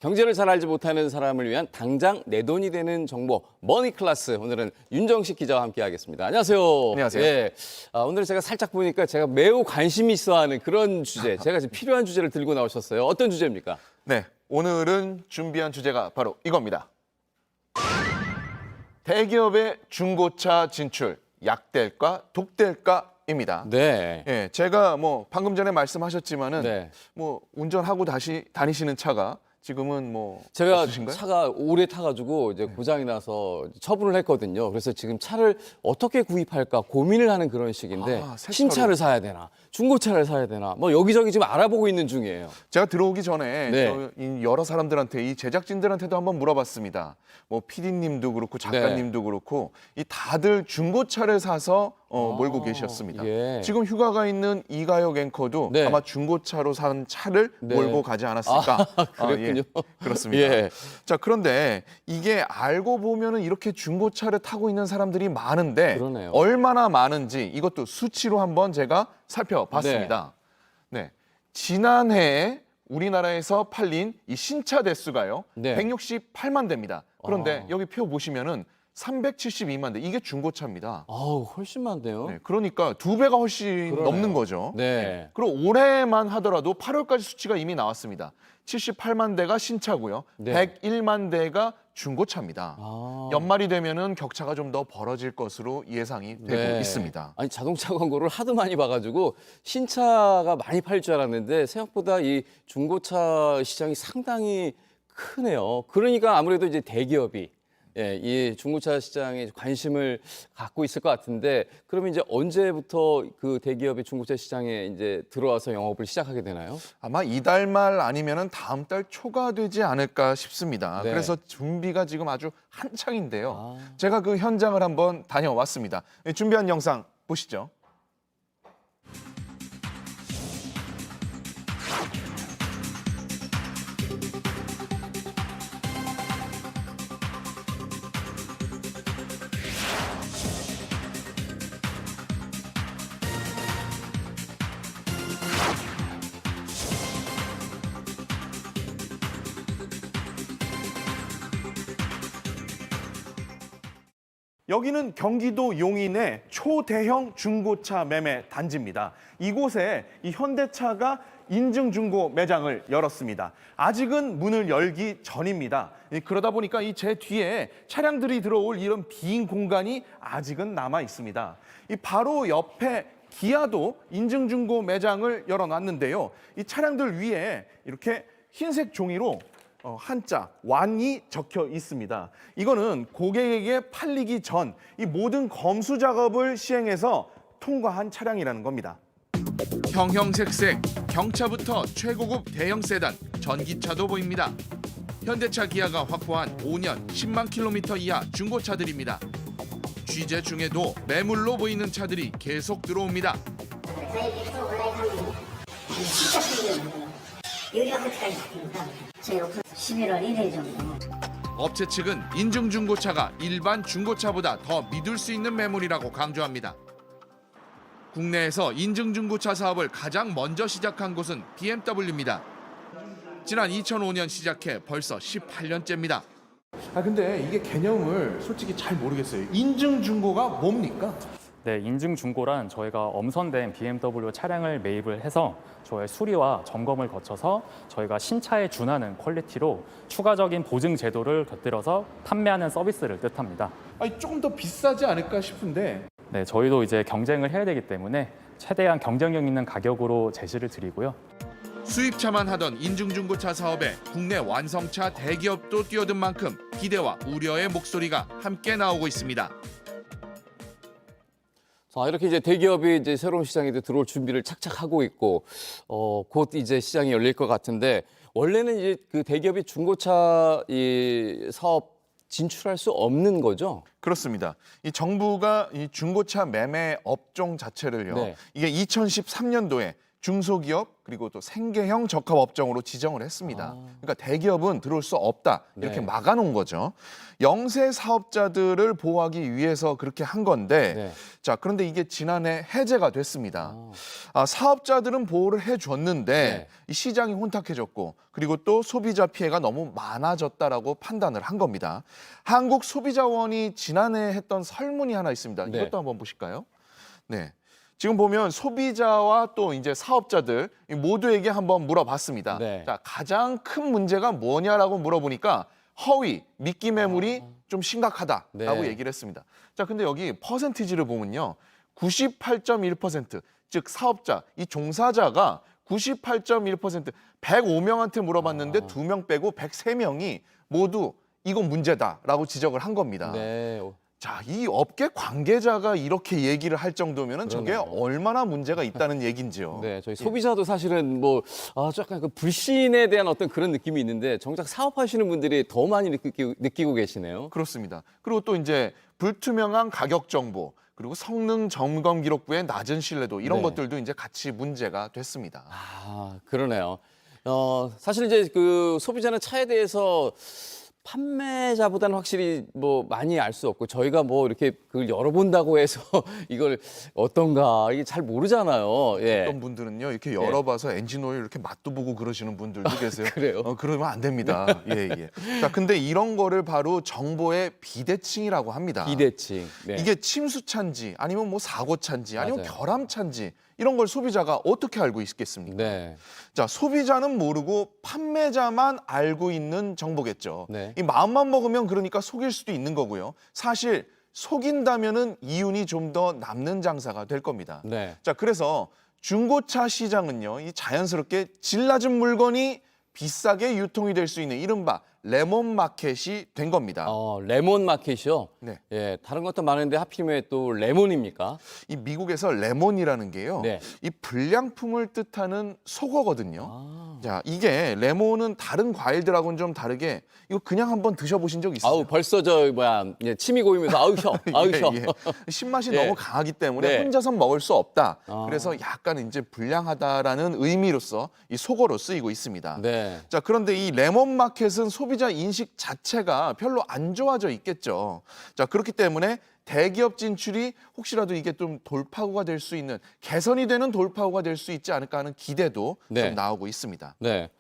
경제를 잘 알지 못하는 사람을 위한 당장 내 돈이 되는 정보 머니클래스. 오늘은 윤정식 기자와 함께하겠습니다. 안녕하세요. 안녕하세요. 예, 오늘 제가 살짝 보니까 제가 매우 관심이 있어하는 그런 주제, 제가 지금 필요한 주제를 들고 나오셨어요. 어떤 주제입니까? 네, 오늘은 준비한 주제가 바로 이겁니다. 대기업의 중고차 진출, 약될까 독될까입니다. 네. 예, 제가 방금 전에 말씀하셨지만은 네. 운전하고 다시 다니시는 차가 지금은 제가 없으신가요? 차가 오래 타가지고 이제 고장이 나서 처분을 했거든요. 그래서 지금 차를 어떻게 구입할까 고민을 하는 그런 시기인데 새 차로. 신차를 사야 되나 중고차를 사야 되나 여기저기 지금 알아보고 있는 중이에요. 제가 들어오기 전에 네. 이 여러 사람들한테, 이 제작진들한테도 한번 물어봤습니다. PD님도 그렇고 작가님도 그렇고 이 다들 중고차를 사서 몰고 계셨습니다. 예. 지금 휴가가 있는 이가혁 앵커도 네. 아마 중고차로 산 차를 네. 몰고 가지 않았을까? 그랬군요. 그렇습니다. 예. 자, 그런데 이게 알고 보면은 이렇게 중고차를 타고 있는 사람들이 많은데 그러네요. 얼마나 많은지 이것도 수치로 한번 제가 살펴봤습니다. 네. 지난해에 우리나라에서 팔린 이 신차 대수가요. 네. 168만 대입니다. 그런데 여기 표 보시면은 372만 대. 이게 중고차입니다. 아우, 훨씬 많네요. 네, 그러니까 두 배가 훨씬 그러네요. 넘는 거죠. 네. 그리고 올해만 하더라도 8월까지 수치가 이미 나왔습니다. 78만 대가 신차고요. 네. 101만 대가 중고차입니다. 연말이 되면은 격차가 좀 더 벌어질 것으로 예상이 되고 네. 있습니다. 아니, 자동차 광고를 하도 많이 봐가지고 신차가 많이 팔 줄 알았는데 생각보다 이 중고차 시장이 상당히 크네요. 그러니까 아무래도 이제 대기업이 이 중고차 시장에 관심을 갖고 있을 것 같은데, 그러면 이제 언제부터 그 대기업이 중고차 시장에 이제 들어와서 영업을 시작하게 되나요? 아마 이달 말 아니면은 다음 달 초가 되지 않을까 싶습니다. 네. 그래서 준비가 지금 아주 한창인데요. 아. 제가 그 현장을 한번 다녀왔습니다. 준비한 영상 보시죠. 여기는 경기도 용인의 초대형 중고차 매매 단지입니다. 이곳에 이 현대차가 인증중고 매장을 열었습니다. 아직은 문을 열기 전입니다. 그러다 보니까 이 제 뒤에 차량들이 들어올 이런 빈 공간이 아직은 남아 있습니다. 이 바로 옆에 기아도 인증중고 매장을 열어놨는데요. 이 차량들 위에 이렇게 흰색 종이로 한자 완이 적혀 있습니다. 이거는 고객에게 팔리기 전 이 모든 검수 작업을 시행해서 통과한 차량이라는 겁니다. 형형색색, 경차부터 최고급 대형 세단, 전기차도 보입니다. 현대차 기아가 확보한 5년 10만 킬로미터 이하 중고차들입니다. 취재 중에도 매물로 보이는 차들이 계속 들어옵니다. 유료까지 있습니다. 제 오픈 11월 1일 정도. 업체 측은 인증 중고차가 일반 중고차보다 더 믿을 수 있는 매물이라고 강조합니다. 국내에서 인증 중고차 사업을 가장 먼저 시작한 곳은 BMW입니다. 지난 2005년 시작해 벌써 18년째입니다. 근데 이게 개념을 솔직히 잘 모르겠어요. 인증 중고가 뭡니까? 네, 인증 중고란 저희가 엄선된 BMW 차량을 매입을 해서 저의 수리와 점검을 거쳐서 저희가 신차에 준하는 퀄리티로 추가적인 보증 제도를 곁들여서 판매하는 서비스를 뜻합니다. 조금 더 비싸지 않을까 싶은데 네, 저희도 이제 경쟁을 해야 되기 때문에 최대한 경쟁력 있는 가격으로 제시를 드리고요. 수입차만 하던 인증 중고차 사업에 국내 완성차 대기업도 뛰어든 만큼 기대와 우려의 목소리가 함께 나오고 있습니다. 자, 이렇게 이제 대기업이 이제 새로운 시장에 들어올 준비를 착착 하고 있고, 곧 이제 시장이 열릴 것 같은데, 원래는 이제 그 대기업이 중고차 이 사업 진출할 수 없는 거죠? 그렇습니다. 이 정부가 이 중고차 매매 업종 자체를요. 네. 이게 2013년도에 중소기업 그리고 또 생계형 적합업종으로 지정을 했습니다. 그러니까 대기업은 들어올 수 없다 이렇게 네. 막아놓은 거죠. 영세 사업자들을 보호하기 위해서 그렇게 한 건데 네. 자 그런데 이게 지난해 해제가 됐습니다. 사업자들은 보호를 해줬는데 네. 이 시장이 혼탁해졌고 그리고 또 소비자 피해가 너무 많아졌다라고 판단을 한 겁니다. 한국소비자원이 지난해 했던 설문이 하나 있습니다. 네. 이것도 한번 보실까요? 네. 지금 보면 소비자와 또 이제 사업자들 이 모두에게 한번 물어봤습니다. 네. 자, 가장 큰 문제가 뭐냐라고 물어보니까 허위, 미끼 매물이 좀 심각하다라고 네. 얘기를 했습니다. 자, 근데 여기 퍼센티지를 보면요. 98.1%, 즉 사업자, 이 종사자가 98.1%, 105명한테 물어봤는데 2명 빼고 103명이 모두 이건 문제다라고 지적을 한 겁니다. 네. 자, 이 업계 관계자가 이렇게 얘기를 할 정도면은 저게 그러네요. 얼마나 문제가 있다는 얘긴지요. 네, 저희 소비자도 사실은 뭐 약간 그 불신에 대한 어떤 그런 느낌이 있는데 정작 사업하시는 분들이 더 많이 느끼고 계시네요. 그렇습니다. 그리고 또 이제 불투명한 가격 정보, 그리고 성능 점검 기록부의 낮은 신뢰도 이런 네. 것들도 이제 같이 문제가 됐습니다. 그러네요. 사실 이제 그 소비자는 차에 대해서 판매자보다는 확실히 뭐 많이 알 수 없고 저희가 뭐 이렇게 그걸 열어본다고 해서 이걸 어떤가 이게 잘 모르잖아요. 예. 어떤 분들은요 이렇게 열어봐서 엔진 오일 이렇게 맛도 보고 그러시는 분들도 계세요. 그래요? 그러면 안 됩니다. 예, 예. 자, 근데 이런 거를 바로 정보의 비대칭이라고 합니다. 비대칭. 네. 이게 침수차인지 아니면 뭐 사고차인지 아니면 맞아요. 결함차인지 이런 걸 소비자가 어떻게 알고 있겠습니까? 네. 자, 소비자는 모르고 판매자만 알고 있는 정보겠죠. 네. 이 마음만 먹으면 그러니까 속일 수도 있는 거고요. 사실 속인다면은 이윤이 좀 더 남는 장사가 될 겁니다. 네. 자, 그래서 중고차 시장은요, 이 자연스럽게 질 낮은 물건이 비싸게 유통이 될 수 있는 이른바 레몬 마켓이 된 겁니다. 레몬 마켓이요. 네. 예, 다른 것도 많은데 하필이면 또 레몬입니까? 이 미국에서 레몬이라는 게요. 네. 이 불량품을 뜻하는 속어거든요. 자, 이게 레몬은 다른 과일들하고는 좀 다르게 이거 그냥 한번 드셔보신 적 있어요? 아우 벌써 침이 고이면서 아우 혀, 아우 혀. 신맛이 예. 너무 강하기 때문에 네. 혼자선 먹을 수 없다. 그래서 약간 이제 불량하다라는 의미로서 이 속어로 쓰이고 있습니다. 네. 자, 그런데 이 레몬 마켓은 소비자 인식 자체가 별로 안 좋아져 있겠죠. 자, 그렇기 때문에 대기업 진출이 혹시라도 이게 좀 돌파구가 될 수 있는 개선이 되는 돌파구가 될 수 있지 않을까 하는 기대도 네. 좀 나오고 있습니다. 네.